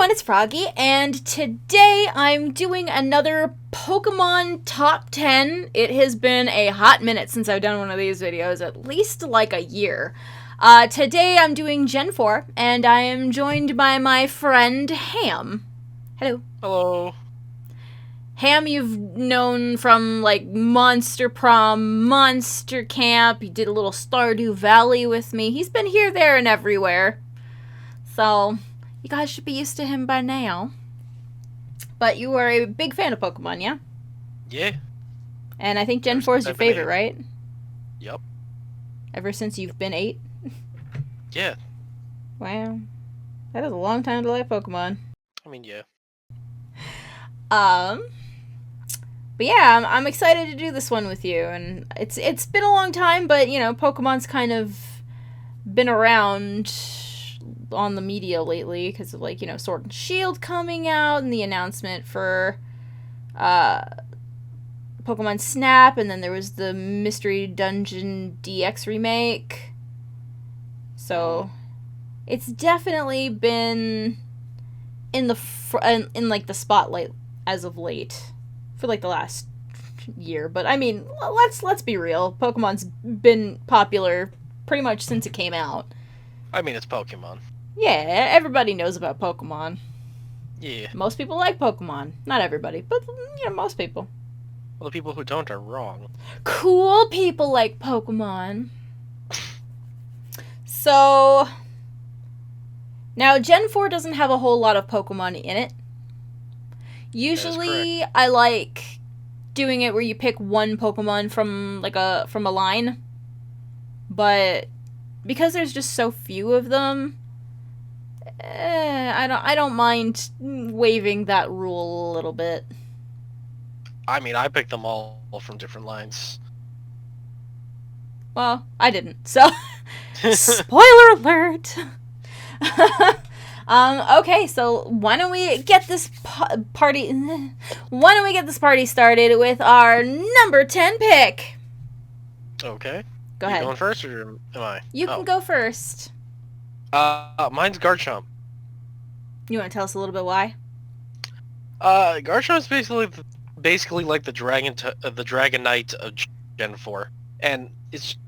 everyone, it's Froggy, and today I'm doing another Pokemon Top 10. It has been a hot minute since I've done one of these videos, at least like a year. Today I'm doing Gen 4, and I am joined by my friend Ham. Hello. Hello. Ham, you've known from, like, Monster Prom, Monster Camp, he did a little Stardew Valley with me. He's been here, there, and everywhere. So, you guys should be used to him by now. But you are a big fan of Pokemon, yeah? Yeah. And I think Gen 4 is your favorite, right? Yep. Ever since you've been 8? Yeah. Wow. That is a long time to like Pokemon. I mean, yeah. But yeah, I'm excited to do this one with you, and it's been a long time, but, you know, Pokemon's kind of been around on the media lately because of, like, you know, Sword and Shield coming out and the announcement for Pokemon Snap, and then there was the Mystery Dungeon DX remake. So it's definitely been in the in like the spotlight as of late for like the last year. But I mean, let's be real. Pokemon's been popular pretty much since it came out. I mean, it's Pokemon. Yeah, everybody knows about Pokemon. Yeah. Most people like Pokemon. Not everybody, but, you know, most people. Well, the people who don't are wrong. Cool people like Pokemon. So, now Gen 4 doesn't have a whole lot of Pokemon in it. Usually, I like doing it where you pick one Pokemon from a line. But because there's just so few of them, I don't mind waiving that rule a little bit. I mean, I picked them all from different lines. Well, I didn't, so spoiler alert. Okay, so why don't we get this party started with our number 10 pick? Okay. Go ahead. You going first, or am I? You can go first. Mine's Garchomp. You want to tell us a little bit why? Garchomp's basically like the Dragonite of Gen 4, and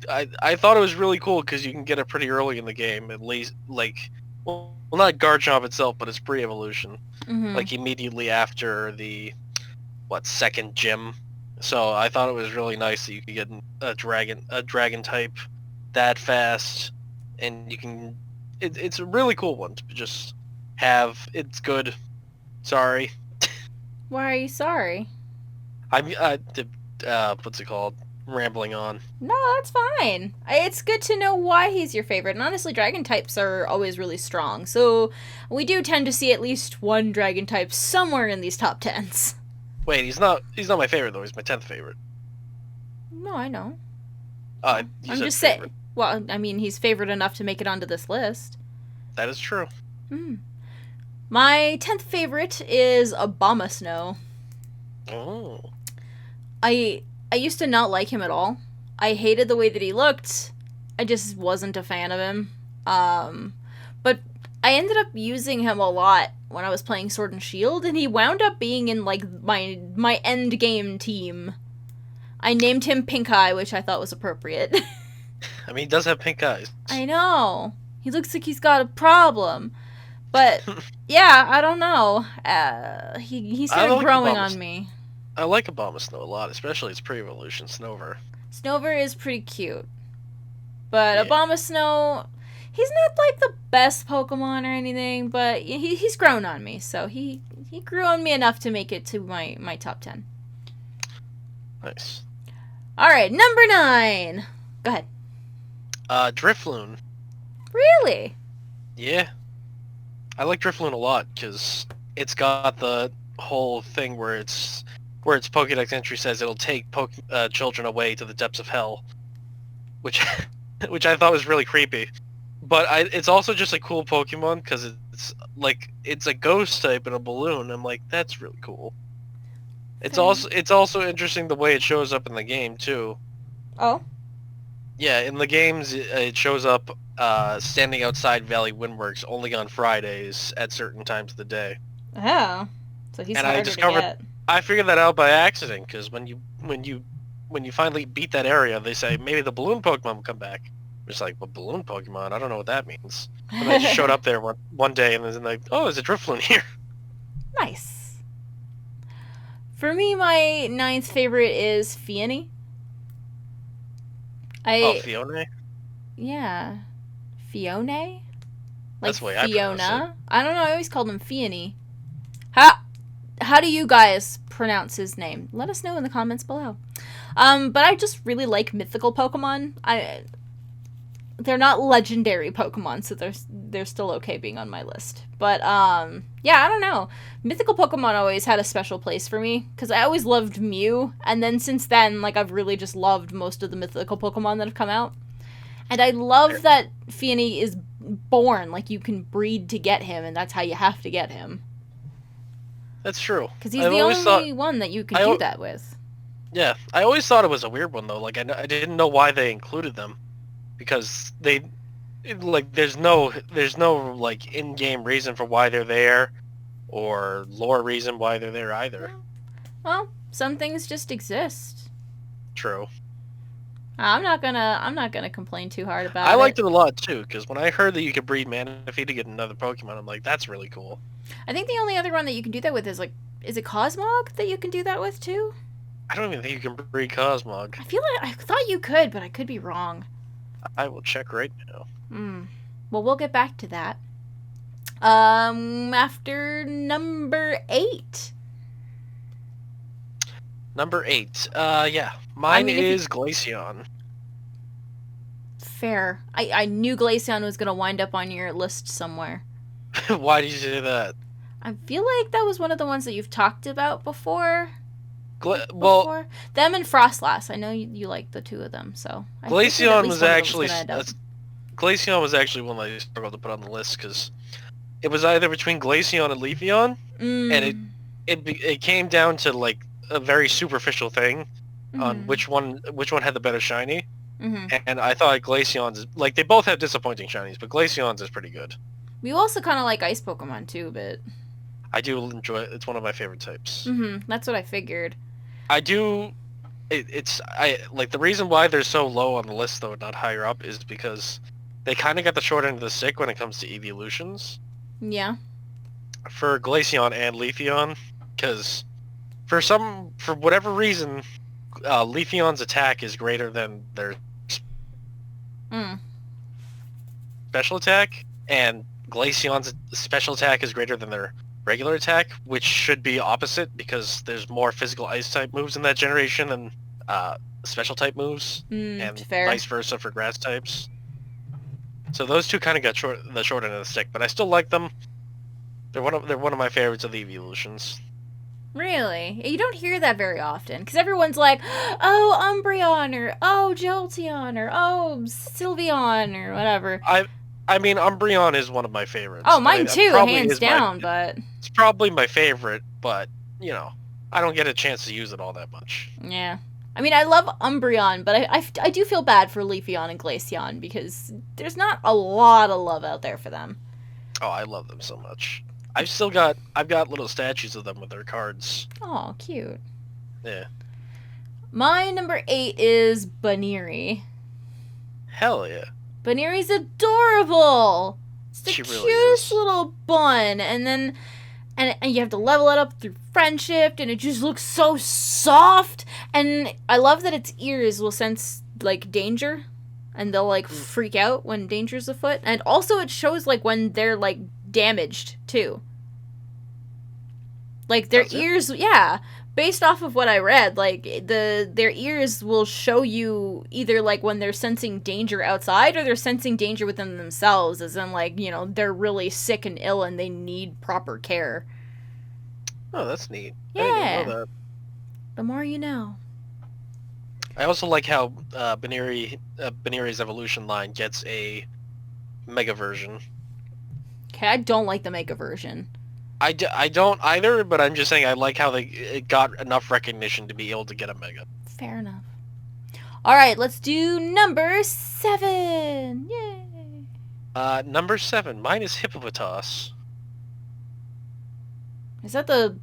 I thought it was really cool because you can get it pretty early in the game, at least, like, well, not Garchomp itself, but its pre-evolution, like immediately after the second gym. So I thought it was really nice that you could get a dragon type that fast, and you can. It's a really cool one to just have. It's good. Sorry. Why are you sorry? What's it called? Rambling on. No, that's fine. It's good to know why he's your favorite. And honestly, dragon types are always really strong. So we do tend to see at least one dragon type somewhere in these top 10s. Wait, he's not my favorite though. He's my 10th favorite. No, I know. I'm just saying. Well, I mean, he's favorite enough to make it onto this list. That is true. My 10th favorite is Abomasnow. Oh. I used to not like him at all. I hated the way that he looked. I just wasn't a fan of him. But I ended up using him a lot when I was playing Sword and Shield, and he wound up being in, like, my end game team. I named him Pink Eye, which I thought was appropriate. I mean, he does have pink eyes. I know. He looks like he's got a problem. But, yeah, I don't know. He started growing on me. I like Abomasnow a lot, especially its pre-evolution, Snover. Snover is pretty cute. But yeah. Abomasnow, he's not, like, the best Pokemon or anything, but he's grown on me. So he grew on me enough to make it to my top 10. Nice. Alright, number 9. Go ahead. Drifloon. Really? Yeah. I like Drifloon a lot, because it's got the whole thing where its Pokédex entry says it'll take children away to the depths of hell, which I thought was really creepy. But it's also just a cool Pokemon because it's a ghost type in a balloon. I'm like, that's really cool. It's also interesting the way it shows up in the game too. Oh. Yeah, in the games, it shows up standing outside Valley Windworks only on Fridays at certain times of the day. Oh, so he's And I harder to discovered, get. I figured that out by accident, because when you finally beat that area, they say maybe the balloon Pokemon will come back. I'm just like, well, balloon Pokemon? I don't know what that means. And I just showed up there one day and was like, oh, there's a Drifloon here. Nice. For me, my ninth favorite is Fione. Oh, I Fiona? yeah, Fione, like That's the way I pronounce it. Fiona. I don't know. I always called him Fione. How do you guys pronounce his name? Let us know in the comments below. But I just really like mythical Pokemon. They're not legendary Pokemon, so they're still okay being on my list. But yeah, I don't know. Mythical Pokemon always had a special place for me because I always loved Mew, and then since then, like I've really just loved most of the mythical Pokemon that have come out. And I love that Fione is born, like you can breed to get him, and that's how you have to get him. That's true. Because he's the only one that you can do that with. Yeah, I always thought it was a weird one though. Like I didn't know why they included them, because there's no like in-game reason for why they're there, or lore reason why they're there either. Well, some things just exist. True. I'm not gonna complain too hard about it. I liked it a lot too, because when I heard that you could breed Manaphy to get another Pokemon, I'm like, that's really cool. I think the only other one that you can do that with is it Cosmog that you can do that with too? I don't even think you can breed Cosmog. I thought you could, but I could be wrong. I will check right now. Well, we'll get back to that. After number 8. Number 8. Yeah. Mine is Glaceon. Fair. I knew Glaceon was going to wind up on your list somewhere. Why did you say that? I feel like that was one of the ones that you've talked about before. Well, them and Frostlass. I know you like the two of them, so Glaceon was actually Glaceon was actually one that I struggled to put on the list because it was either between Glaceon and Leafeon, and it came down to like a very superficial thing on which one had the better shiny. And I thought Glaceon's like they both have disappointing shinies, but Glaceon's is pretty good. We also kind of like ice Pokemon too, but I do enjoy it. It's one of my favorite types. That's what I figured. I do. I like the reason why they're so low on the list though, not higher up, is because they kind of got the short end of the stick when it comes to evolutions. Yeah. For Glaceon and Leafeon, because for whatever reason, Leafeon's attack is greater than their special attack, and Glaceon's special attack is greater than their regular attack, which should be opposite because there's more physical ice type moves in that generation than special type moves, and vice versa for grass types. So those two kind of got the short end of the stick, but I still like them. They're one of my favorites of the evolutions. Really? You don't hear that very often, because everyone's like, oh, Umbreon, or oh, Jolteon, or oh, Sylveon, or whatever. I mean, Umbreon is one of my favorites. Oh, mine too, hands down, but it's probably my favorite, but, you know, I don't get a chance to use it all that much. Yeah. I mean, I love Umbreon, but I do feel bad for Leafeon and Glaceon, because there's not a lot of love out there for them. Oh, I love them so much. I've got little statues of them with their cards. Oh, cute. Yeah. My number 8 is Baniri. Hell yeah. Baniri's adorable. It's the really cutest little bun, and you have to level it up through friendship, and it just looks so soft. And I love that its ears will sense like danger, and they'll like freak out when danger's afoot. And also, it shows like when they're like damaged too. Like their ears, yeah. Based off of what I read, like their ears will show you either like when they're sensing danger outside or they're sensing danger within themselves, as in like, you know, they're really sick and ill and they need proper care. Oh, that's neat. Yeah. I didn't know that. The more you know. I also like how Baniri's evolution line gets a mega version. Okay, I don't like the mega version. I don't either, but I'm just saying I like how it got enough recognition to be able to get a mega. Fair enough. Alright, let's do number 7. Yay! Number 7. Mine is Hippopotas. Is that the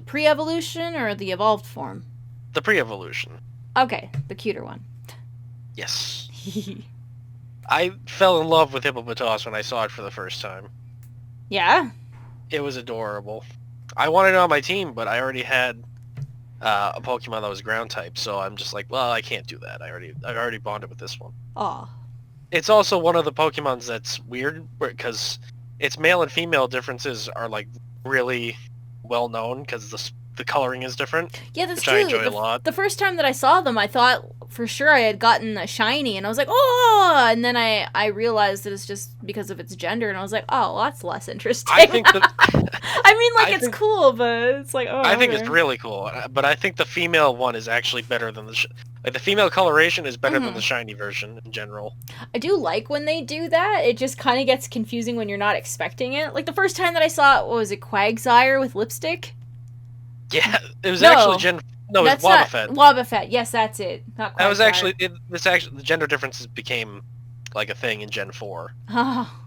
pre-evolution or the evolved form? The pre-evolution. Okay, the cuter one. Yes. I fell in love with Hippopotas when I saw it for the first time. Yeah? It was adorable. I wanted it on my team, but I already had a Pokemon that was ground type, so I'm just like, well, I can't do that. I already bonded with this one. Aw. It's also one of the Pokemons that's weird because its male and female differences are like really well known because the coloring is different. Yeah, that's which true. I enjoy a lot. The first time that I saw them, I thought for sure I had gotten a shiny, and I was like, oh! And then I realized that it's just because of its gender, and I was like, oh, well, that's less interesting. I think that I mean, like, it's cool, but it's like, oh. I think it's really cool, but I think the female one is actually better than the female coloration is better than the shiny version in general. I do like when they do that. It just kind of gets confusing when you're not expecting it. Like the first time that I saw it, what was it, Quagsire with lipstick? Yeah, it was actually No, it was Wobbuffet. Wobbuffet, yes, that's it. Not Quagsire. That was actually the gender differences became like a thing in Gen 4. Oh.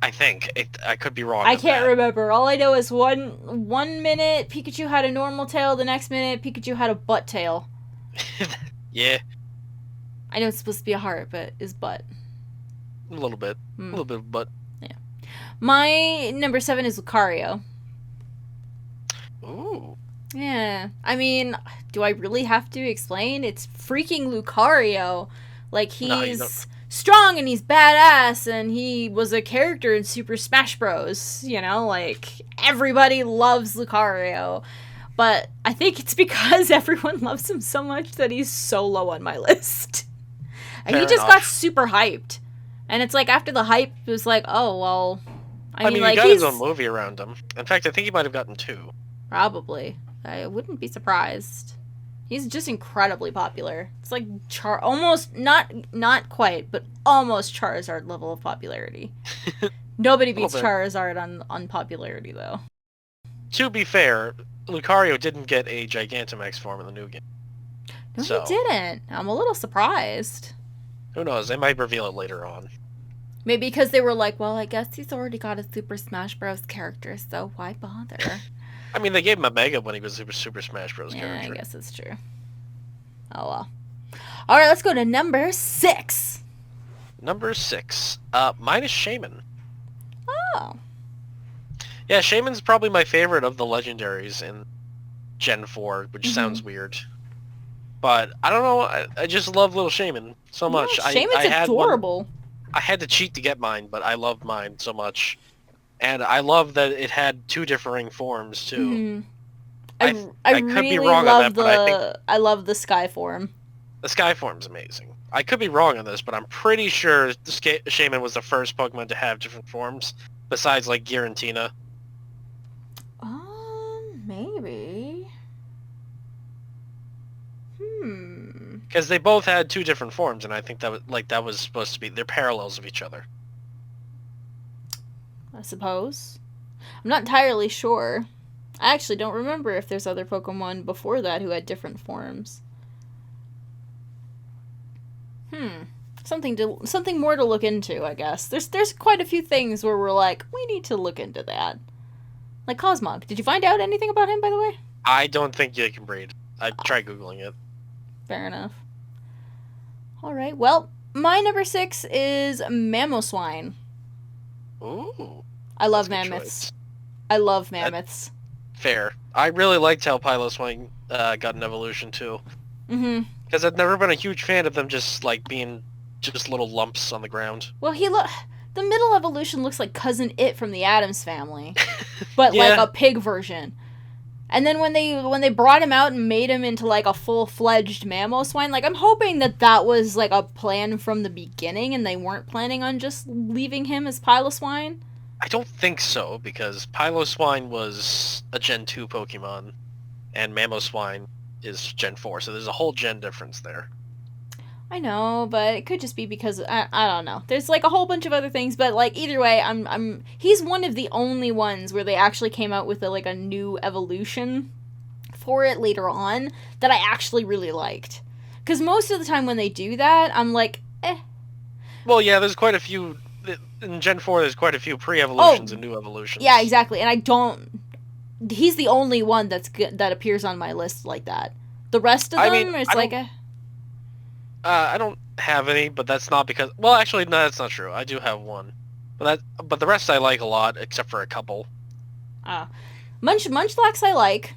I think I could be wrong. I can't remember. All I know is one minute Pikachu had a normal tail, the next minute Pikachu had a butt tail. Yeah. I know it's supposed to be a heart, but it's butt. A little bit. A little bit of butt. Yeah. My number 7 is Lucario. Ooh. Yeah. I mean, do I really have to explain? It's freaking Lucario. Like, he's strong and he's badass and he was a character in Super Smash Bros. You know, like, everybody loves Lucario. But I think it's because everyone loves him so much that he's so low on my list. And he just got super hyped. And it's like, after the hype, it was like, oh, well... I mean, like, he got his own movie around him. In fact, I think he might have gotten 2. Probably. I wouldn't be surprised. He's just incredibly popular. It's like almost, not quite, but almost Charizard level of popularity. Nobody beats Charizard on popularity, though. To be fair, Lucario didn't get a Gigantamax form in the new game. No, he didn't. I'm a little surprised. Who knows? They might reveal it later on. Maybe because they were like, well, I guess he's already got a Super Smash Bros. Character, so why bother? I mean, they gave him a Mega when he was Super Smash Bros. character. Yeah, I guess that's true. Oh, well. Alright, let's go to number 6. Number 6. Mine is Shaman. Oh. Yeah, Shaman's probably my favorite of the legendaries in Gen 4, which sounds weird. But, I don't know, I just love little Shaman so much. Shaman's adorable. I had to cheat to get mine, but I loved mine so much. And I love that it had 2 differing forms, too. I could really be wrong on that, but I think... I love the Sky form. The Sky form's amazing. I could be wrong on this, but I'm pretty sure Shaman was the first Pokemon to have different forms, besides, like, Giratina. Maybe. Because they both had 2 different forms, and I think that was supposed to be... They're parallels of each other. I suppose. I'm not entirely sure. I actually don't remember if there's other Pokemon before that who had different forms. Something more to look into, I guess. There's quite a few things where we're like, we need to look into that. Like Cosmog. Did you find out anything about him, by the way? I don't think you can breed. I tried Googling it. Fair enough. Alright, well, my number 6 is Mamoswine. Ooh. I love mammoths. I love mammoths. Fair. I really liked how Piloswine got an evolution, too. Because I've never been a huge fan of them just, like, being just little lumps on the ground. Well, the middle evolution looks like Cousin It from the Addams Family. But, like, a pig version. And then when they brought him out and made him into, like, a full-fledged Mamoswine, like, I'm hoping that was, like, a plan from the beginning and they weren't planning on just leaving him as Piloswine. I don't think so, because Piloswine was a Gen 2 Pokemon, and Mamoswine is Gen 4, so there's a whole gen difference there. I know, but it could just be because, I don't know. There's, like, a whole bunch of other things, but, like, either way, he's one of the only ones where they actually came out with, a new evolution for it later on that I actually really liked. Because most of the time when they do that, I'm like, eh. Well, yeah, there's quite a few in Gen 4. There's quite a few pre-evolutions and new evolutions. Yeah, exactly. And I don't. He's the only one that appears on my list like that. The rest of them, it's like a. I don't have any, but that's not because. Well, actually, no, that's not true. I do have one, but the rest I like a lot, except for a couple. Munchlax I like.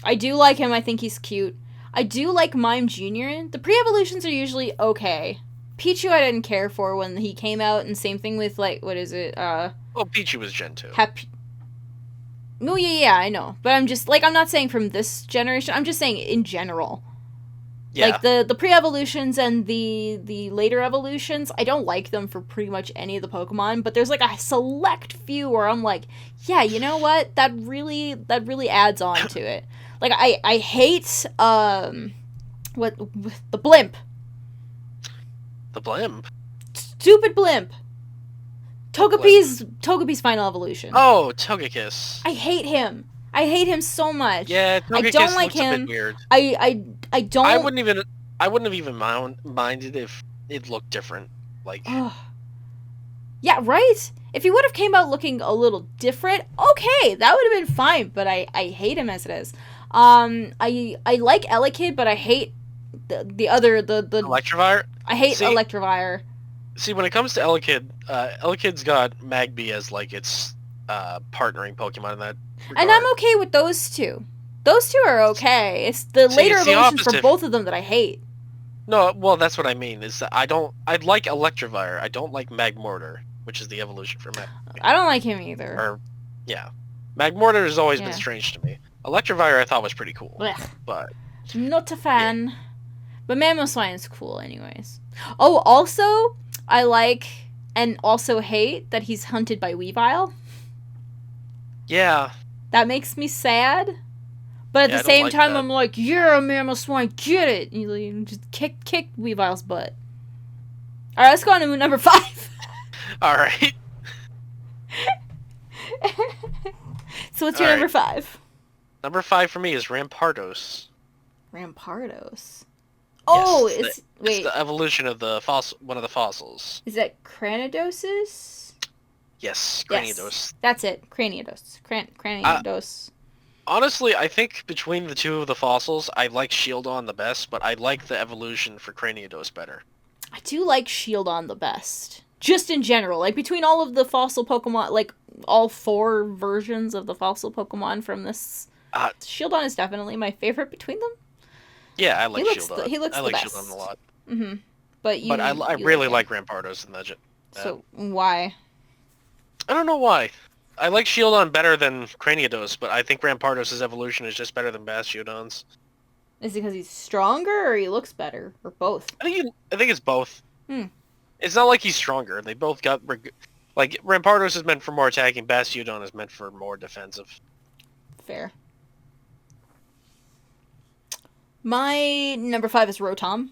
I do like him. I think he's cute. I do like Mime Jr. The pre-evolutions are usually okay. Pichu I didn't care for when he came out, and same thing with, like, what is it? Well, Pichu was Gen 2. No, yeah, I know. But I'm just, like, I'm not saying from this generation. I'm just saying in general. Yeah. Like, the pre-evolutions and the later evolutions, I don't like them for pretty much any of the Pokemon, but there's, like, a select few where I'm like, yeah, you know what? That really adds on to it. Like, I hate, the Blimp. The Blimp? Stupid Blimp. Togepi's final evolution. Oh, Togekiss. I hate him. I hate him so much. Yeah, Togekiss I don't like looks him. a bit weird. I don't. I wouldn't have even minded if it looked different. Like. Yeah, right. If he would have came out looking a little different, okay, that would have been fine. But I hate him as it is. I like Elekid, but I hate the other the Electivire. I hate Electivire. See, when it comes to Elekid, Elekid's got Magby as like its partnering Pokemon in that regard. And I'm okay with those two. Those two are okay. It's the later evolutions for both of them that I hate. No, well, that's what I mean. Is that I like Electivire. I don't like Magmortar, which is the evolution for Magby. I don't like him either. Or, yeah, Magmortar has always been strange to me. Electivire I thought was pretty cool. Blech. But not a fan. Yeah. But Mamoswine's cool anyways. Oh, also, I like and also hate that he's hunted by Weavile. Yeah. That makes me sad. But at the same time, I'm like, yeah, Mamoswine, get it! And you just kick Weavile's butt. Alright, let's go on to number 5. Alright. So what's your number 5? Number 5 for me is Rampardos. Rampardos? Oh, yes, it's the evolution of the one of the fossils. Is that Cranidosis? Yes, Cranidos. Yes, that's it. Cranidos. Cranidos. Honestly, I think between the two of the fossils, I like Shieldon the best, but I like the evolution for Cranidos better. I do like Shieldon the best. Just in general. Like, between all of the fossil Pokemon, like, all 4 versions of the fossil Pokemon from this, Shieldon is definitely my favorite between them. Yeah, I like Shieldon. He looks the best. I like Shieldon a lot. Mm-hmm. But I really like Rampardos in that. So, why? I don't know why. I like Shieldon better than Cranidos, but I think Rampardos' evolution is just better than Bastiodon's. Is it because he's stronger, or he looks better, or both? I think it's both. It's not like he's stronger. They both got... Like, Rampardos is meant for more attacking, Bastiodon is meant for more defensive. Fair. My number 5 is Rotom.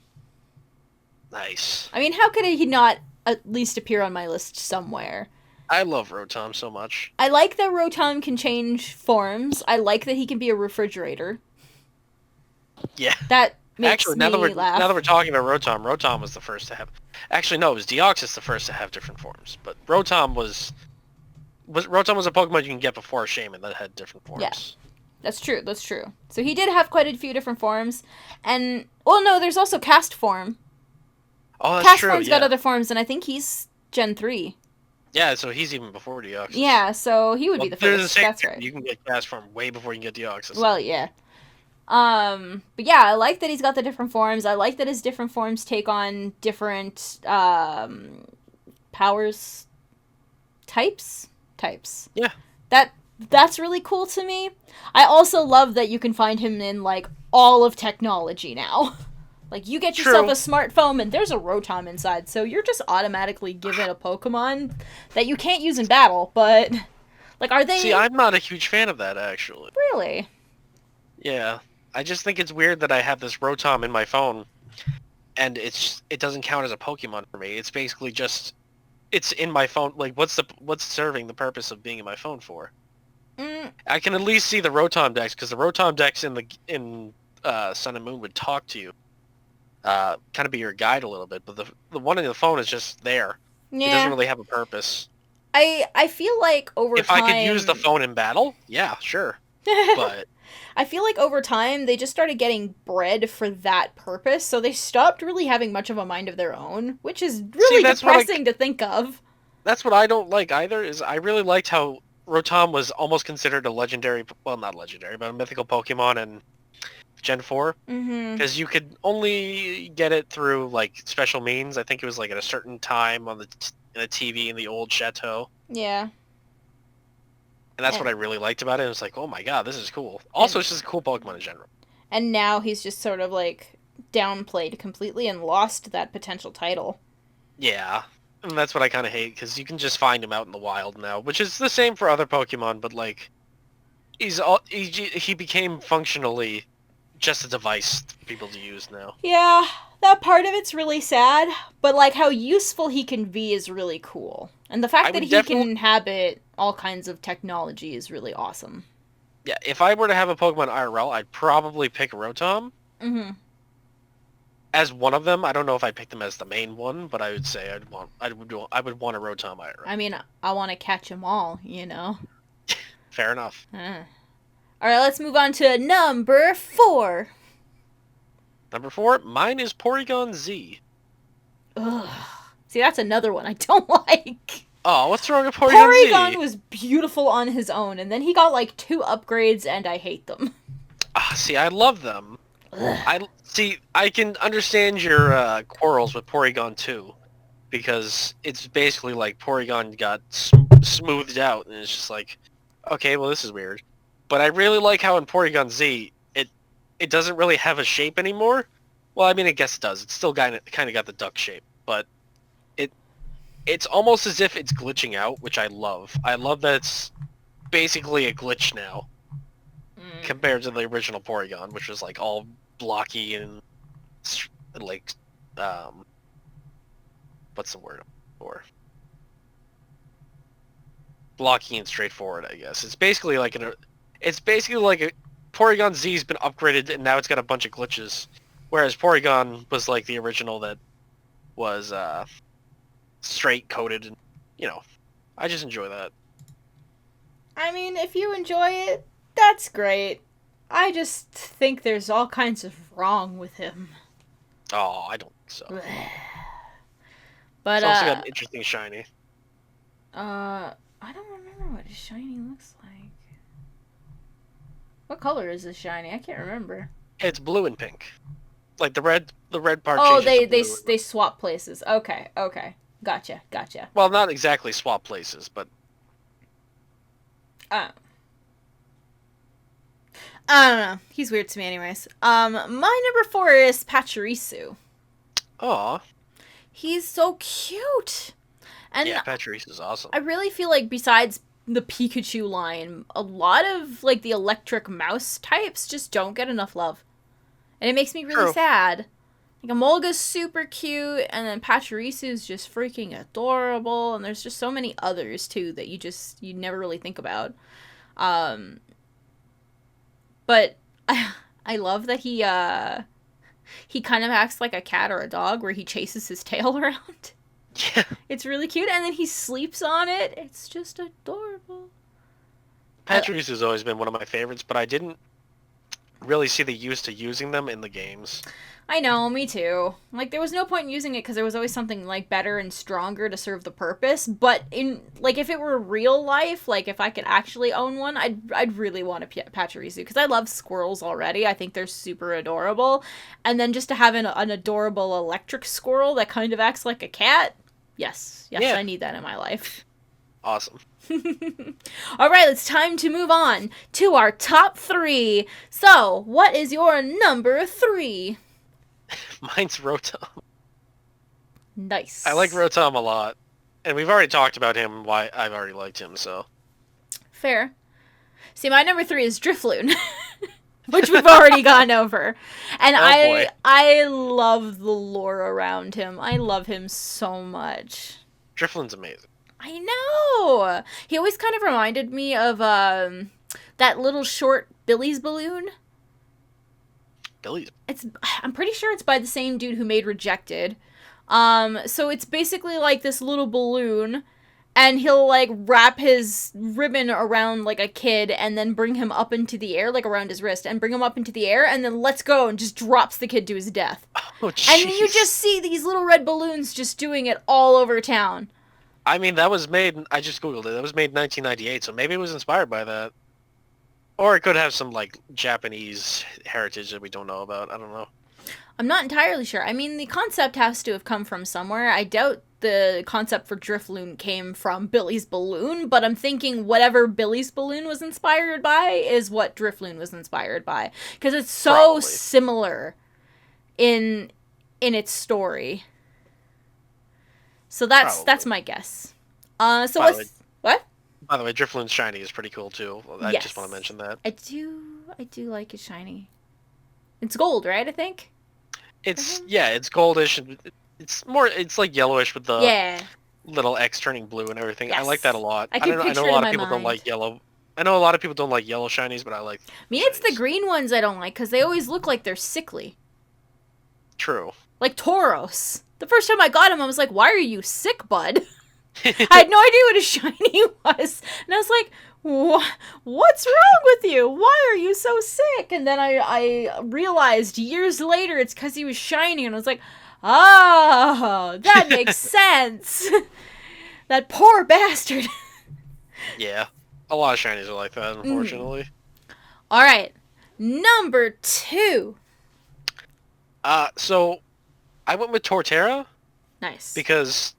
Nice. I mean, how could he not at least appear on my list somewhere? I love Rotom so much. I like that Rotom can change forms. I like that he can be a refrigerator. Yeah. That makes me laugh. Now that we're talking about Rotom was the first to have... Actually, no, it was Deoxys the first to have different forms. But Rotom was a Pokemon you can get before Shaman that had different forms. Yeah. That's true. So he did have quite a few different forms. And, well, no, there's also Cast Form. Oh, that's true, Castform's got other forms, and I think he's Gen 3. Yeah, so he's even before Deoxys. Yeah, so he would be the first. That's right. You can get Castform way before you can get Deoxys. Well, yeah. But yeah, I like that he's got the different forms. I like that his different forms take on different, powers. Types? Yeah. That's really cool to me. I also love that you can find him in, like, all of technology now. Like, you get yourself a smartphone and there's a Rotom inside, so you're just automatically given a Pokemon that you can't use in battle, but... Like, are they... See, I'm not a huge fan of that, actually. Really? Yeah. I just think it's weird that I have this Rotom in my phone, and it doesn't count as a Pokemon for me. It's basically just... It's in my phone. Like, what's serving the purpose of being in my phone for? I can at least see the Rotom Dex, because the Rotom Dex in Sun and Moon would talk to you. kind of be your guide a little bit. But the one in the phone is just there. He doesn't Yeah. really have a purpose. I feel like over If I could use the time phone in battle, yeah, sure. But I feel like over time they just started getting bred for that purpose, so they stopped really having much of a mind of their own, which is see, really depressing to think of. that's what I don't like either. Is I really liked how Rotom was almost considered a legendary, well, not legendary, but a mythical Pokemon in Gen 4. Mhm. Because you could only get it through like special means. I think it was like at a certain time on in the TV in the old chateau, Yeah. and that's what And I really liked about it. It was like, oh my god, this is cool. Also, and it's just a cool Pokemon in general. and now he's just sort of like downplayed completely and lost that potential title. Yeah, and that's what I kind of hate because you can just find him out in the wild now, which is the same for other Pokemon, but like he became functionally just a device for people to use now. Yeah, that part of it's really sad, but like how useful he can be is really cool. And the I fact that would he can definitely, inhabit all kinds of technology is really awesome. yeah, if I were to have a Pokemon IRL, I'd probably pick Rotom Mhm. as one of them. I don't know if I'd pick them as the main one, but I would say I would want a Rotom IRL. I mean, I want to catch them all, you know. Fair enough. All right, let's move on to number 4. Number 4, mine is Porygon Z. Ugh. See, that's another one I don't like. Oh, what's wrong with Porygon Porygon Z? was beautiful on his own, and then he got like 2 upgrades, and I hate them. Ah, see, I love them. Ugh. I see. I can understand your quarrels with Porygon 2 because it's basically like Porygon got smoothed out, and it's just like, okay, well, this is weird. But I really like how in Porygon Z, it doesn't really have a shape anymore. Well, I mean, I guess it does. It's still kind of got the duck shape, but it it's almost as if it's glitching out, which I love. I love that it's basically a glitch now compared to the original Porygon, which was like all blocky and like what's the word for? Blocky and straightforward, I guess. It's basically like a Porygon Z's been upgraded and now it's got a bunch of glitches. Whereas Porygon was like the original that was straight coded and I just enjoy that. I mean, if you enjoy it, that's great. I just think there's all kinds of wrong with him. Oh, I don't think so. But It's also got an interesting shiny. I don't remember what his shiny looks like. What color is his shiny? I can't remember. It's blue and pink. Like the red part Oh, changes to blue. they swap places. Okay, okay. Gotcha. Well, not exactly swap places, but Uh, I don't know. He's weird to me anyways. My number 4 is Pachirisu. aw. He's so cute. And Yeah, Patrice is awesome. I really feel like besides the Pikachu line, a lot of like the electric mouse types just don't get enough love. And it makes me really True. sad. Like Emolga's super cute, and then Pachirisu's just freaking adorable, and there's just so many others too that you never really think about. But I love that he kind of acts like a cat or a dog where he chases his tail around. Yeah. It's really cute, and then he sleeps on it. It's just adorable. Patrice has always been one of my favorites, but I didn't really see the use to using them in the games. I know, me too. Like, there was no point in using it because there was always something, like, better and stronger to serve the purpose. But in, like, if it were real life, like, if I could actually own one, I'd really want a Pachirisu because I love squirrels already. I think they're super adorable. And then just to have an adorable electric squirrel that kind of acts like a cat, yes, Yeah. I need that in my life. Awesome. All right, it's time to move on to our top 3. So, what is your number 3? Mine's Rotom. Nice. I like Rotom a lot. And we've already talked about him, why I've already liked him, so. Fair. See, my number 3 is Drifloon, which we've already gone over. And boy. I love the lore around him. I love him so much. Drifloon's amazing. I know! He always kind of reminded me of that little short Billy's Balloon. Billy's. I'm pretty sure it's by the same dude who made Rejected. So it's basically like this little balloon, and he'll like wrap his ribbon around like a kid and then bring him up into the air, like around his wrist, and bring him up into the air and then lets go and just drops the kid to his death. Oh, And then you jeez. just see these little red balloons just doing it all over town. I mean, that was made. I just googled it. That was made in 1998, so maybe it was inspired by that, or it could have some like Japanese heritage that we don't know about. I don't know. I'm not entirely sure. I mean, the concept has to have come from somewhere. I doubt the concept for Drifloon came from Billy's Balloon, but I'm thinking whatever Billy's Balloon was inspired by is what Drifloon was inspired by, because it's so Probably. similar in its story. So that's Probably. my guess. So By the way- let's what? By the way, Drifloon's shiny is pretty cool too. I Yes. just want to mention that. I do like it shiny. It's gold, right? I think. It's it's goldish. And it's like yellowish with the Yeah. little X turning blue and everything. I Yes. like that a lot. I can I picture know it a lot in of my people don't mind. like yellow. I know a lot of people don't like yellow shinies, but I like. Me, it's the shinies. green ones I don't like because they always look like they're sickly. True. Like Tauros. The first time I got him, I was like, why are you sick, bud? I had no idea what a shiny was. And I was like, what's wrong with you? Why are you so sick? And then I realized years later it's because he was shiny. And I was like, oh, that makes sense. That poor bastard. Yeah, a lot of shinies are like that, unfortunately. All right. Number 2. So I went with Torterra Nice. because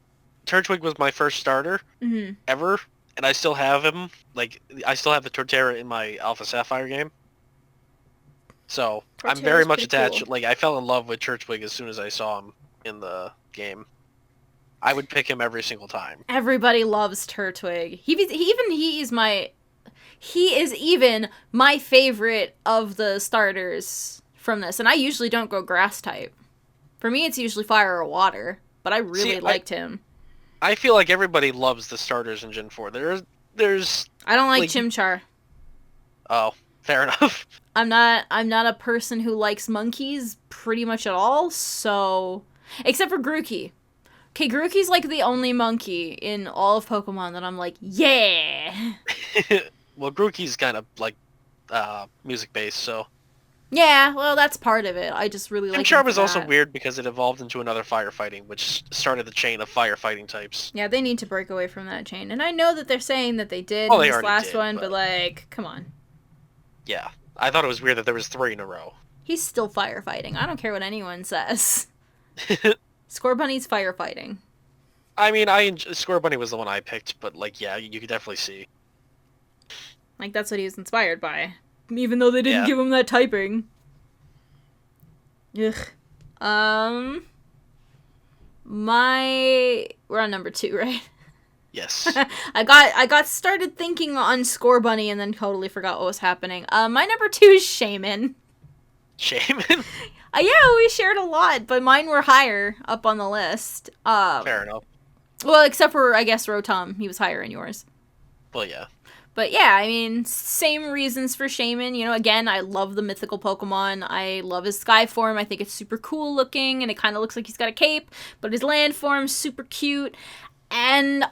Turtwig was my first starter ever, and I still have him. Like, I still have the Torterra in my Alpha Sapphire game. So I'm Torterra's very much pretty attached. cool. Like, I fell in love with Turtwig as soon as I saw him in the game. I would pick him every single time. Everybody loves Turtwig. He is even my favorite of the starters from this. And I usually don't go grass type. For me, it's usually fire or water. But I really liked him. I feel like everybody loves the starters in Gen 4. There's I don't like like- Chimchar. oh, fair enough. I'm not a person who likes monkeys pretty much at all. So, except for Grookey. Okay, Grookey's like the only monkey in all of Pokemon that I'm like, yeah. Well, Grookey's kind of like music based, so Yeah, well, that's part of it. I just really like Chimchar him was for also that. weird because it evolved into another firefighting, which started the chain of firefighting types. Yeah, they need to break away from that chain. And I know that they're saying that they did Well, in they this already last did, one, but- but like, come on. Yeah, I thought it was weird that there was 3 in a row. He's still firefighting. I don't care what anyone says. Scorbunny's firefighting. I mean, Scorbunny was the one I picked, but like, yeah, you could definitely see. Like, that's what he was inspired by. Even though they didn't Yeah. give him that typing. Ugh. We're on number 2, right? Yes. I got started thinking on Scorbunny and then totally forgot what was happening. My number 2 is Shaman. Shaman? Yeah, we shared a lot, but mine were higher up on the list. Fair enough. Well, except for, I guess, Rotom. He was higher in yours. Well, yeah. But yeah, I mean, same reasons for Shaman. You know, again, I love the mythical Pokemon. I love his sky form. I think it's super cool looking, and it kind of looks like he's got a cape. But his land form's super cute. And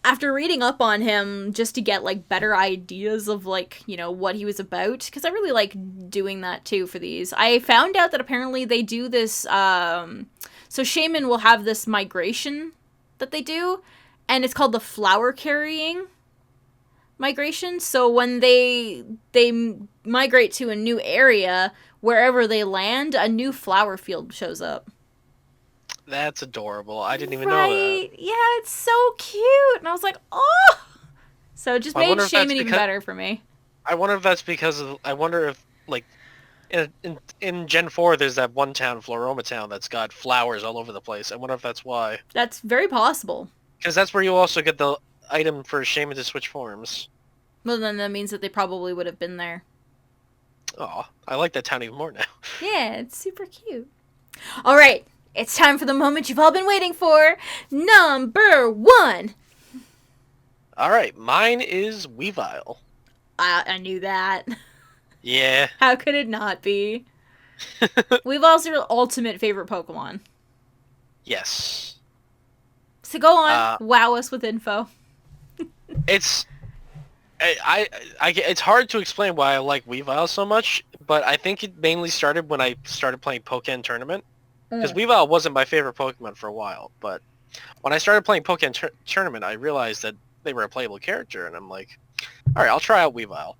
after reading up on him, just to get, like, better ideas of, like, you know, what he was about, because I really like doing that, too, for these. I found out that apparently they do this, so Shaman will have this migration that they do, and it's called the flower carrying migration. So when they migrate to a new area, wherever they land, a new flower field shows up. That's adorable. I didn't even know that. Yeah, it's so cute. And I was like, oh. So it just I made wonder if that's Shaman even because- better for me. I wonder if that's because of... I wonder if, like, in Gen 4, there's that one town, Floroma Town, that's got flowers all over the place. I wonder if that's why. That's very possible. Because that's where you also get the item for Shaman to switch forms. Well, then that means that they probably would have been there. Oh, I like that town even more now. Yeah, it's super cute. All right, it's time for the moment you've all been waiting for. Number 1. Alright, mine is Weavile. I knew that. Yeah. How could it not be? Weevil's your ultimate favorite Pokemon. Yes. So go on, Uh, wow us with info. it's it's hard to explain why I like Weavile so much, but I think it mainly started when I started playing Pokken Tournament. Because Weavile wasn't my favorite Pokemon for a while, but when I started playing Pokken Tournament, I realized that they were a playable character, and I'm like, all right, I'll try out Weavile.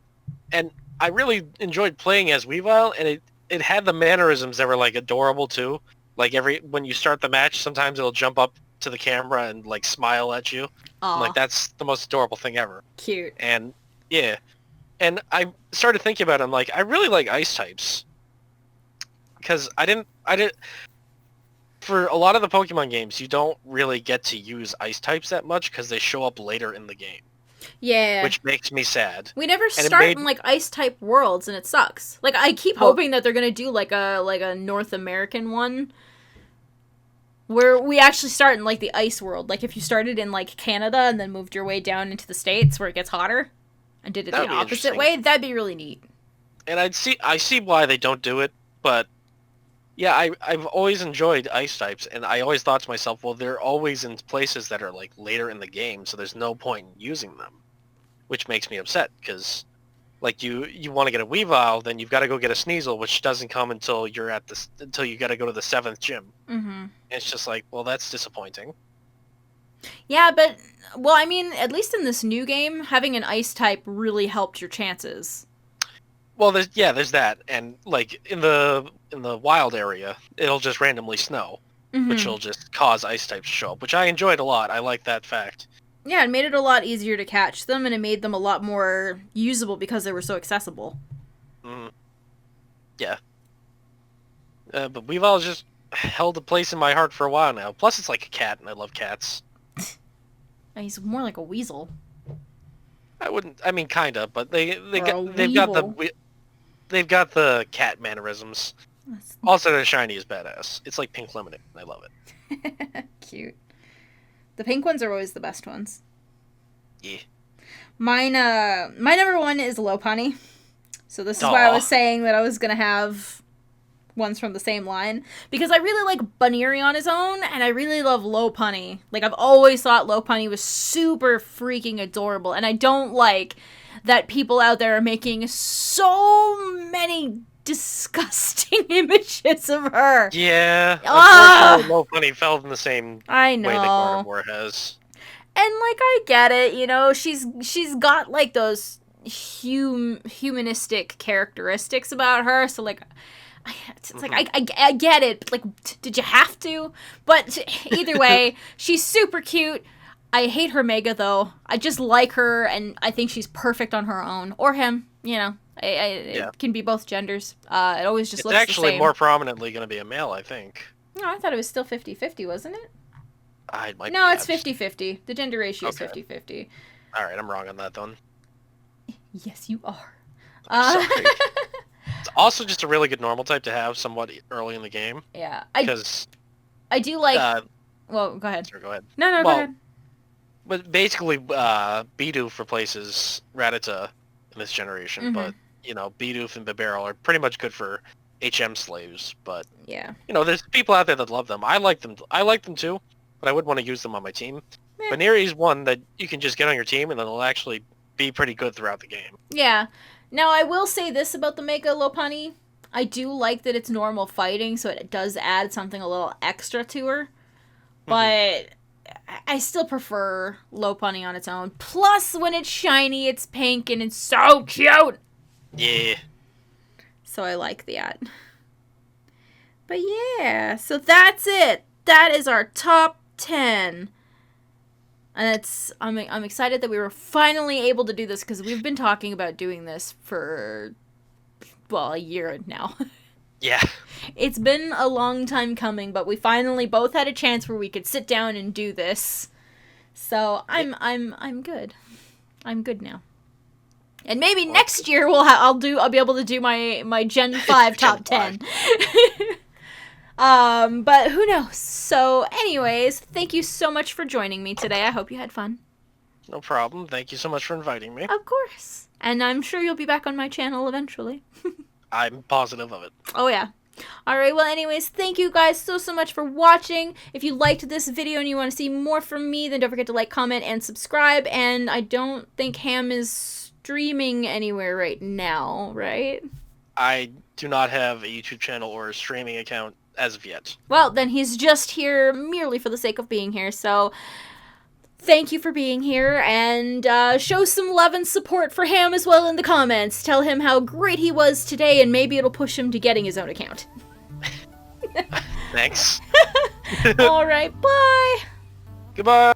And I really enjoyed playing as Weavile, and it had the mannerisms that were like adorable too. Like when you start the match, sometimes it'll jump up to the camera and like smile at you. I'm like, Aw, that's the most adorable thing ever. cute. And yeah, and I started thinking about it. I'm like, I really like ice types because I didn't. For a lot of the Pokemon games, you don't really get to use ice types that much because they show up later in the game, Yeah. which makes me sad. We never And it start made in like ice type worlds, and it sucks. Like I keep well, hoping that they're gonna do like a North American one where we actually start in like the ice world. Like if you started in like Canada and then moved your way down into the States where it gets hotter, and did it that the would be opposite interesting. way, that'd be really neat. And I see why they don't do it, but yeah, I've always enjoyed ice types, and I always thought to myself, well, they're always in places that are like later in the game, so there's no point in using them, which makes me upset because like you want to get a Weavile, then you've got to go get a Sneasel, which doesn't come until until you got to go to the 7th gym. Mm-hmm. And it's just like, well, that's disappointing. Yeah, but well, I mean, at least in this new game, having an ice type really helped your chances. Well, there's that, and like in the wild area, it'll just randomly snow, which Mm-hmm. will just cause ice types to show up, which I enjoyed a lot. I like that fact. Yeah, it made it a lot easier to catch them, and it made them a lot more usable because they were so accessible. Mm, yeah, but Weavile just held a place in my heart for a while now. Plus, it's like a cat, and I love cats. And he's more like a weasel. I wouldn't. I mean, kinda, but Or a they've got the cat mannerisms. That's Also, the shiny is badass. It's like pink lemonade. And I love it. cute. The pink ones are always the best ones. Yeah. My number one is Lopunny. So this is why I was Aw. saying that I was gonna have ones from the same line. Because I really like Buneary on his own, and I really love Lopunny. Like, I've always thought Lopunny was super freaking adorable, and I don't like that people out there are making so many disgusting images of her. Yeah. Ah! Unfortunately, Lopunny fell in the same I way that know. Gardevoir has. And like I get it, you know, she's got like those humanistic characteristics about her, so like it's like I get it, but like did you have to? But either way, she's super cute. I hate her mega though. I just like her, and I think she's perfect on her own, or him. You know, Yeah. it can be both genders. It always just It's looks the actually same. more prominently going to be a male, I think. No, I thought it was still 50-50, wasn't it? I might No, be. it's 50-50. The gender ratio is Okay. 50-50. All right, I'm wrong on that then. Yes, you are. Sorry. It's also just a really good normal type to have somewhat early in the game Yeah, because. I do like. Uh, Well, go ahead. sorry, go ahead. No, go Well, ahead. But basically, Bidoof replaces Rattata in this generation. Mhm. But you know, Bidoof and Bibarel are pretty much good for HM slaves. But Yeah. you know, there's people out there that love them. I like them. I like them too. But I would want to use them on my team. Eh. Baneri is one that you can just get on your team, and then it'll actually be pretty good throughout the game. Yeah. Now, I will say this about the Mega Lopunny. I do like that it's normal fighting, so it does add something a little extra to her. But I still prefer Lopunny on its own. Plus, when it's shiny, it's pink, and it's so cute. Yeah. So I like that. But yeah, so that's it. That is our top 10. And I'm excited that we were finally able to do this because we've been talking about doing this for, well, a year now. Yeah. It's been a long time coming, but we finally both had a chance where we could sit down and do this. So I'm good. I'm good now. And maybe next year I'll be able to do my Gen 5 top 10. But who knows? So anyways, thank you so much for joining me today. I hope you had fun. No problem. Thank you so much for inviting me. Of course. And I'm sure you'll be back on my channel eventually. I'm positive of it. Oh yeah. Alright, well anyways, thank you guys so much for watching. If you liked this video and you want to see more from me, then don't forget to like, comment, and subscribe. And I don't think Ham is streaming anywhere right now, right? I do not have a YouTube channel or a streaming account as of yet. Well, then he's just here merely for the sake of being here, so thank you for being here, and show some love and support for Ham as well in the comments. Tell him how great he was today, and maybe it'll push him to getting his own account. Thanks. Alright, bye! Goodbye!